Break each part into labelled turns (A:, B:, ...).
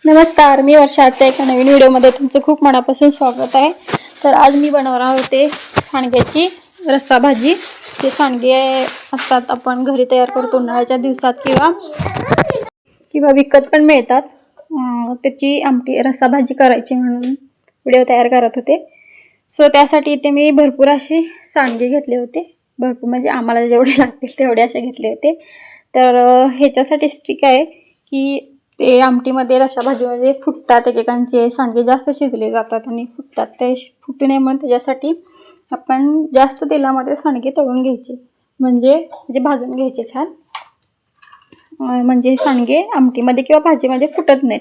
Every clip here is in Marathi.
A: नमस्कार, मी वर्षा. आजच्या एका नवीन व्हिडिओमध्ये तुमचं खूप मनापासून स्वागत आहे. तर आज मी बनवणार होते सांडग्याची रस्सा भाजी. ते सांडगे असतात आपण घरी तयार करतो उन्हाळ्याच्या दिवसात किंवा विकत पण मिळतात. त्याची आमटी रस्सा भाजी करायची म्हणून व्हिडिओ तयार करत होते. सो त्यासाठी इथे मी भरपूर असे सांडगे घेतले होते. भरपूर म्हणजे आम्हाला जेवढे लागतील तेवढे असे घेतले होते. तर ह्याच्यासाठी स्टिक आहे की ते आमटीमध्ये रस्सा भाजीमध्ये फुटतात. एकेकांचे सांडगे जास्त शिजले जातात आणि फुटतात. ते फुटू नये म्हणून त्याच्यासाठी आपण जास्त तेलामध्ये सांडगे तळून घ्यायचे, म्हणजे भाजून घ्यायचे छान, म्हणजे सांडगे आमटीमध्ये किंवा भाजीमध्ये फुटत नाहीत.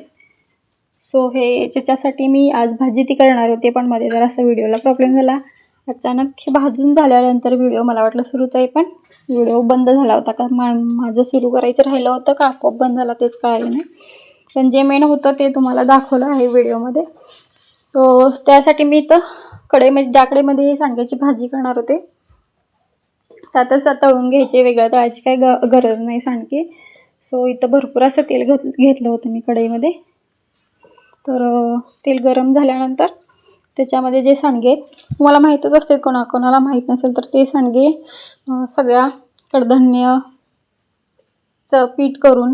A: सो हे त्याच्यासाठी मी आज भाजी ती करणार होते, पण मध्ये जरासा व्हिडिओला प्रॉब्लेम झाला. अचानक हे भाजून झाल्यानंतर व्हिडिओ मला वाटलं सुरूच आहे, पण व्हिडिओ बंद झाला होता. का माझं सुरू करायचं राहिलं होतं का आपोआप बंद झाला तेच कळालं नाही. पण जे मेन होतं ते तुम्हाला दाखवलं आहे व्हिडिओमध्ये. तो त्यासाठी मी इथं कढईमध्ये ज्या कढईमध्ये हे सांडग्याची भाजी करणार होते त्यातच तळून घ्यायचे. वेगळं तळायची काही गरज नाही सांडगे. सो इथं भरपूर असं तेल घेतलं होतं मी कढईमध्ये. तर तेल गरम झाल्यानंतर त्याच्यामध्ये जे सांडगे तुम्हाला माहीतच असते, कोणाला माहीत नसेल तर ते सांडगे सगळ्या कडधान्यचं पीठ करून,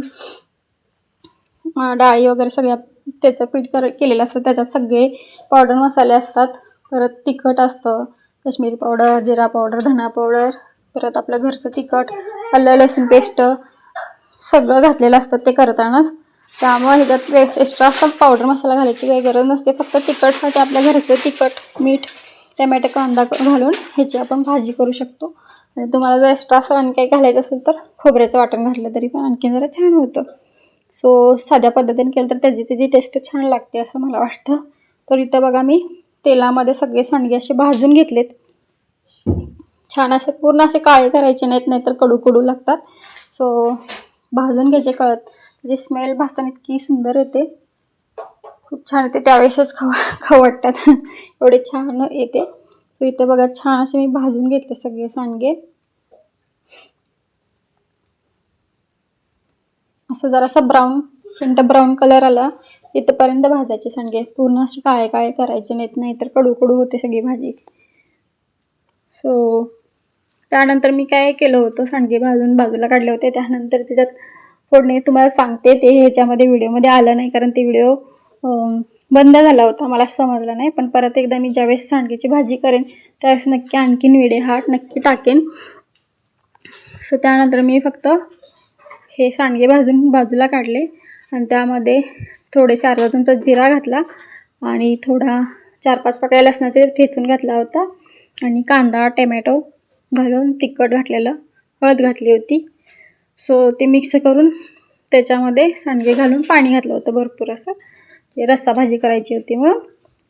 A: डाळी वगैरे सगळ्या त्याचं पीठ केलेलं असतं. त्याच्यात सगळे पावडर मसाले असतात. परत तिखट असतं, काश्मीरी पावडर, जिरा पावडर, धना पावडर, परत आपलं घरचं तिखट, आलं लसूण पेस्ट सगळं घातलेलं असतं ते करतानाच. त्यामुळे ह्याच्यात एक्स्ट्रा असं पावडर मसाला घालायची काही गरज नसते. फक्त तिखटसाठी आपल्या घरचं तिखट, मीठ, टमॅटो, कांदा घालून ह्याची आपण भाजी करू शकतो. आणि तुम्हाला जर एक्स्ट्रा असं आणि काही घालायचं असेल तर खोबऱ्याचं वाटण घातलं तरी पण आणखी जरा छान होतं. सो साध्या पद्धतीने केलं तर त्याची टेस्ट छान लागते असं मला वाटतं. तर इथं बघा मी तेलामध्ये सगळे सांडगे असे भाजून घेतलेत. छान असे पूर्ण असे काळे करायचे नाहीत, नाहीतर कडू कडू लागतात. सो भाजून घ्यायचे. त्याची स्मेल भाजताना इतकी सुंदर येते, खूप छान येते. त्यावेळेसच खाऊ वाटतात एवढे छान येते. सो इथं बघा छान असे मी भाजून घेतले सगळे सांडगे. असं जरासा ब्राऊन कलर आला इथंपर्यंत भाजायचे सांडगे. पूर्ण असे काळे काळे करायचे नाहीत, नाहीतर कडू कडू होते सगळी भाजी. सो त्यानंतर मी काय केलं होतं, सांडगे भाजून बाजूला काढले होते. त्यानंतर त्याच्यात फोडणी तुम्हाला सांगते, ते ह्याच्यामध्ये व्हिडिओमध्ये आलं नाही कारण ते व्हिडिओ बंद झाला होता, मला समजलं नाही. पण परत एकदा मी ज्यावेळेस सांडग्याची भाजी करेन त्यावेळेस नक्की आणखीन व्हिडिओ हा नक्की टाकेन. सो त्यानंतर मी फक्त हे सांडगे भाजून बाजूला काढले आणि त्यामध्ये थोडेसे अर्धा चमचा जिरा घातला आणि थोडा 4-5 पाकळ्या लसणाचे ठेचून घातला होता आणि कांदा, टमॅटो घालून तिखट घातलेलं, हळद घातली होती. सो ते मिक्स करून त्याच्यामध्ये सांडगे घालून पाणी घातलं होतं भरपूर असं. ते रस्सा भाजी करायची होती मग.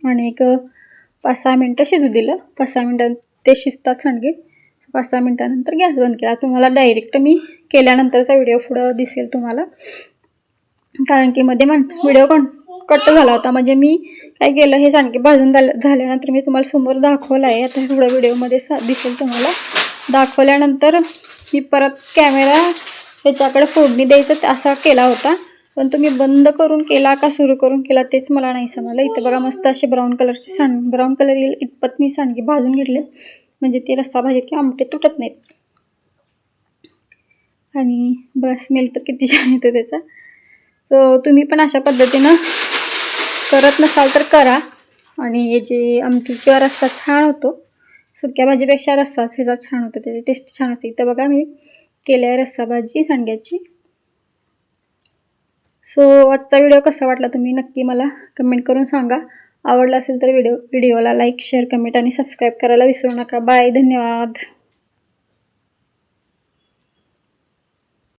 A: आणि एक 5-6 मिनटं शिजू दिलं. 5-6 मिनटं ते शिजतात सांडगे. 5-6 मिनटानंतर गॅस बंद केला. तुम्हाला डायरेक्ट मी केल्यानंतरचा व्हिडिओ पुढं दिसेल तुम्हाला, कारण की मध्ये व्हिडिओ कट झाला होता. म्हणजे मी काय केलं, हे सांडगे भाजून झाल्यानंतर मी तुम्हाला समोर दाखवलं आहे. आता थोडं व्हिडिओमध्ये दिसेल तुम्हाला. दाखवल्यानंतर मी परत कॅमेरा ह्याच्याकडे फोडणी द्यायचं असा केला होता, पण तुम्ही बंद करून केला का सुरू करून केला तेच मला नाही समजलं. इथं बघा मस्त असे ब्राऊन कलर येईल इतपत मी सांडगे भाजून घेतले, म्हणजे ते रस्सा भाजीत किंवा आमटे तुटत नाहीत. आणि बस स्मेल तर किती छान येतो त्याचा. सो तुम्ही पण अशा पद्धतीनं करत नसाल तर करा. आणि हे जे आमटी किंवा रस्सा छान होतो, सुक्या भाजीपेक्षा रस्साच ह्याचा छान होतो, त्याची टेस्ट छान असते. इथं बघा मी केली आहे रस्सा भाजी सांडग्याची. सो आजचा व्हिडिओ कसा वाटला तुम्ही नक्की मला कमेंट करून सांगा. आवडला असेल तर व्हिडिओला लाईक, शेअर, कमेंट आणि सबस्क्राईब करायला विसरू नका. बाय, धन्यवाद.